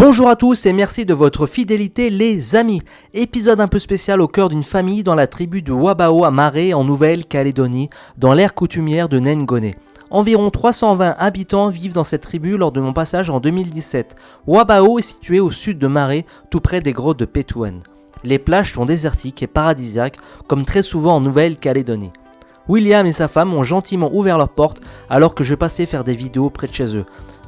Bonjour à tous et merci de votre fidélité les amis. Épisode un peu spécial au cœur d'une famille dans la tribu de Wabao à Maré en Nouvelle-Calédonie, dans l'aire coutumière de Nengone. Environ 320 habitants vivent dans cette tribu lors de mon passage en 2017. Wabao est situé au sud de Maré, tout près des grottes de Pétouen. Les plages sont désertiques et paradisiaques, comme très souvent en Nouvelle-Calédonie. William et sa femme ont gentiment ouvert leurs portes alors que je passais faire des vidéos près de chez eux.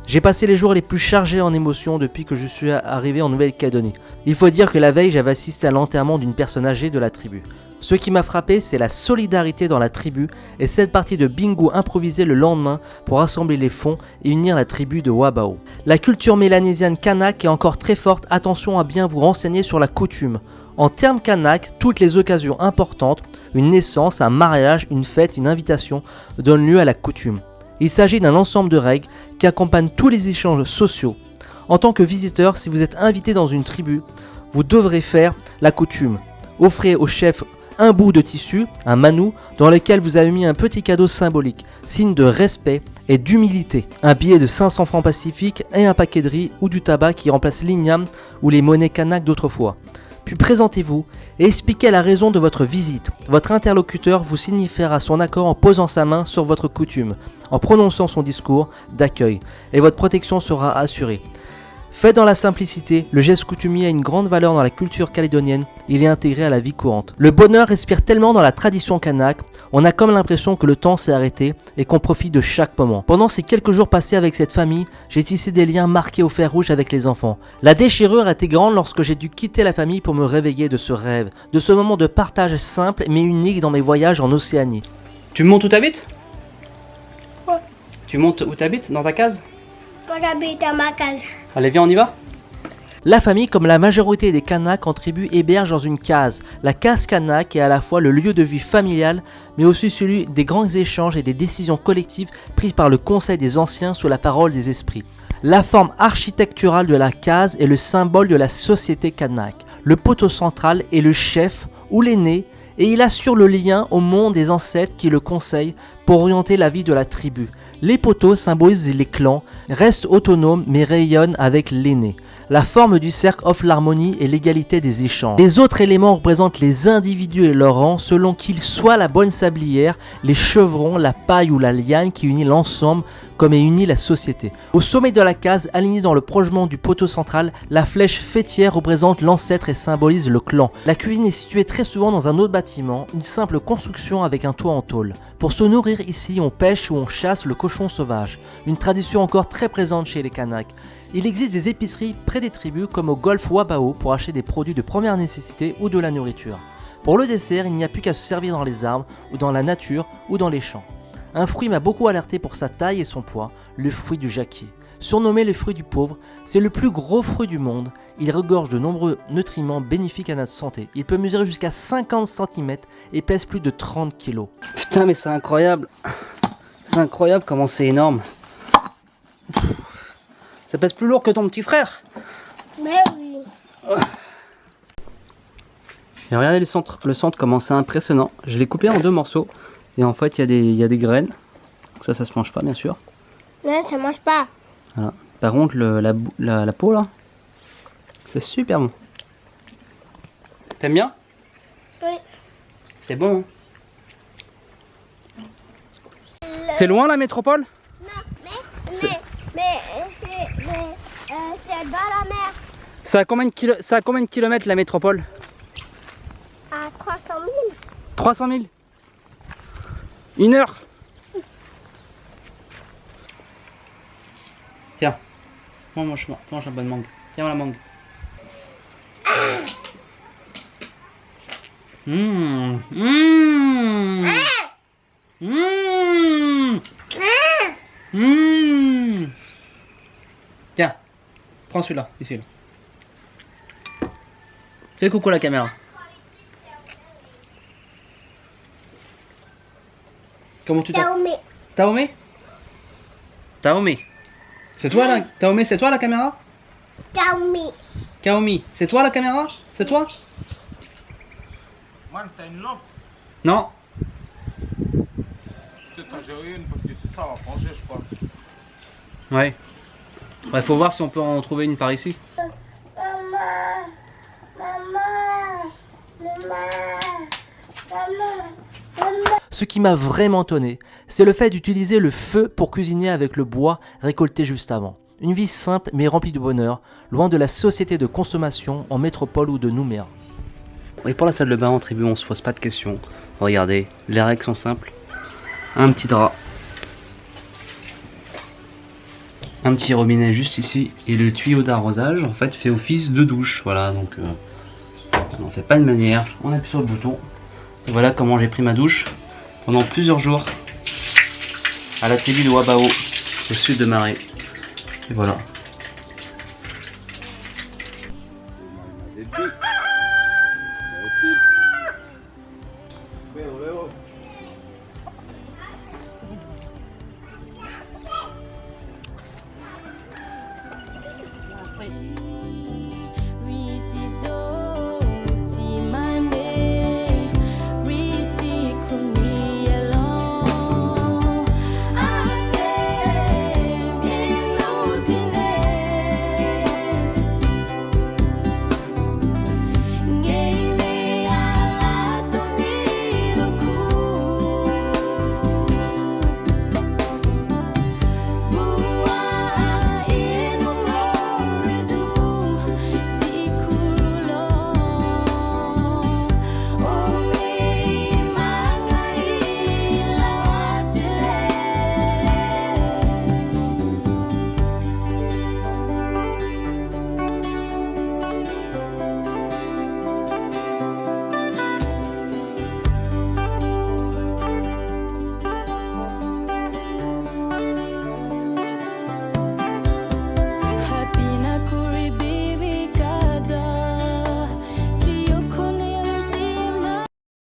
J'ai passé les jours les plus chargés en émotions depuis que je suis arrivé en Nouvelle-Calédonie. Il faut dire que la veille, j'avais assisté à l'enterrement d'une personne âgée de la tribu. Ce qui m'a frappé, c'est la solidarité dans la tribu et cette partie de bingo improvisée le lendemain pour rassembler les fonds et unir la tribu de Wabao. La culture mélanésienne kanak est encore très forte, attention à bien vous renseigner sur la coutume. En termes kanak, toutes les occasions importantes, une naissance, un mariage, une fête, une invitation, donnent lieu à la coutume. Il s'agit d'un ensemble de règles qui accompagnent tous les échanges sociaux. En tant que visiteur, si vous êtes invité dans une tribu, vous devrez faire la coutume. Offrez au chef un bout de tissu, un manou, dans lequel vous avez mis un petit cadeau symbolique, signe de respect et d'humilité. Un billet de 500 francs pacifiques et un paquet de riz ou du tabac qui remplace l'igname ou les monnaies kanak d'autrefois. Puis présentez-vous et expliquez la raison de votre visite. Votre interlocuteur vous signifiera son accord en posant sa main sur votre coutume, en prononçant son discours d'accueil, et votre protection sera assurée. Fait dans la simplicité, le geste coutumier a une grande valeur dans la culture calédonienne, il est intégré à la vie courante. Le bonheur respire tellement dans la tradition kanak, on a comme l'impression que le temps s'est arrêté et qu'on profite de chaque moment. Pendant ces quelques jours passés avec cette famille, j'ai tissé des liens marqués au fer rouge avec les enfants. La déchirure a été grande lorsque j'ai dû quitter la famille pour me réveiller de ce rêve, de ce moment de partage simple mais unique dans mes voyages en Océanie. Tu montes où t'habites? Ouais. Tu montes où t'habites? Dans ta case? Moi j'habite à ma case. Allez, viens, on y va? La famille, comme la majorité des Kanaks en tribu, héberge dans une case. La case kanak est à la fois le lieu de vie familial, mais aussi celui des grands échanges et des décisions collectives prises par le Conseil des Anciens sous la parole des esprits. La forme architecturale de la case est le symbole de la société kanak. Le poteau central est le chef ou l'aîné, et il assure le lien au monde des ancêtres qui le conseillent pour orienter la vie de la tribu. Les poteaux symbolisent les clans, restent autonomes mais rayonnent avec l'aîné. La forme du cercle offre l'harmonie et l'égalité des échanges. Les autres éléments représentent les individus et leur rang selon qu'ils soient la bonne sablière, les chevrons, la paille ou la liane qui unit l'ensemble comme est unie la société. Au sommet de la case, alignée dans le prolongement du poteau central, la flèche fêtière représente l'ancêtre et symbolise le clan. La cuisine est située très souvent dans un autre bâtiment, une simple construction avec un toit en tôle. Pour se nourrir ici, on pêche ou on chasse le cochon sauvage, une tradition encore très présente chez les Kanaks. Il existe des épiceries près des tribus comme au golfe Wabao pour acheter des produits de première nécessité ou de la nourriture. Pour le dessert, il n'y a plus qu'à se servir dans les arbres ou dans la nature ou dans les champs. Un fruit m'a beaucoup alerté pour sa taille et son poids, le fruit du jacquier. Surnommé le fruit du pauvre, c'est le plus gros fruit du monde. Il regorge de nombreux nutriments bénéfiques à notre santé. Il peut mesurer jusqu'à 50 cm et pèse plus de 30 kg. Putain, mais c'est incroyable. C'est incroyable comment c'est énorme. Ça pèse plus lourd que ton petit frère. Mais oui. Et regardez le centre comment c'est impressionnant. Je l'ai coupé en deux morceaux. Et en fait, il y a des graines. Donc ça se mange pas, bien sûr. Non, ça mange pas. Voilà. Par contre, la peau, là, c'est super bon. T'aimes bien? Oui. C'est bon, hein? C'est loin, la métropole? Non, mais c'est dans la mer. Ça a combien de kilomètres, la métropole? À 300 000. 300 000? 1 heure? Tiens, mange un bon mangue. Tiens la mangue. Tiens, prends celui-là, ici. Fais coucou à la caméra. Comment tu t'appelles? Taoumé. Taoumé. C'est toi la... Taoumé, c'est toi la caméra? Kaomi, c'est toi la caméra? C'est toi? Man, t'as une lampe? Non. Peut-être quand j'ai une parce que c'est ça, on va manger, je crois. Ouais. Ouais, faut voir si on peut en trouver une par ici. Ce qui m'a vraiment étonné, c'est le fait d'utiliser le feu pour cuisiner avec le bois récolté juste avant. Une vie simple mais remplie de bonheur, loin de la société de consommation en métropole ou de Nouméa. Et pour la salle de bain en tribu, on se pose pas de questions. Regardez, les règles sont simples. Un petit drap. Un petit robinet juste ici. Et le tuyau d'arrosage, en fait, fait office de douche. Voilà, donc on n'en fait pas de manière. On appuie sur le bouton. Et voilà comment j'ai pris ma douche pendant plusieurs jours à la tribu de Wabao, au sud de Maré. Et voilà.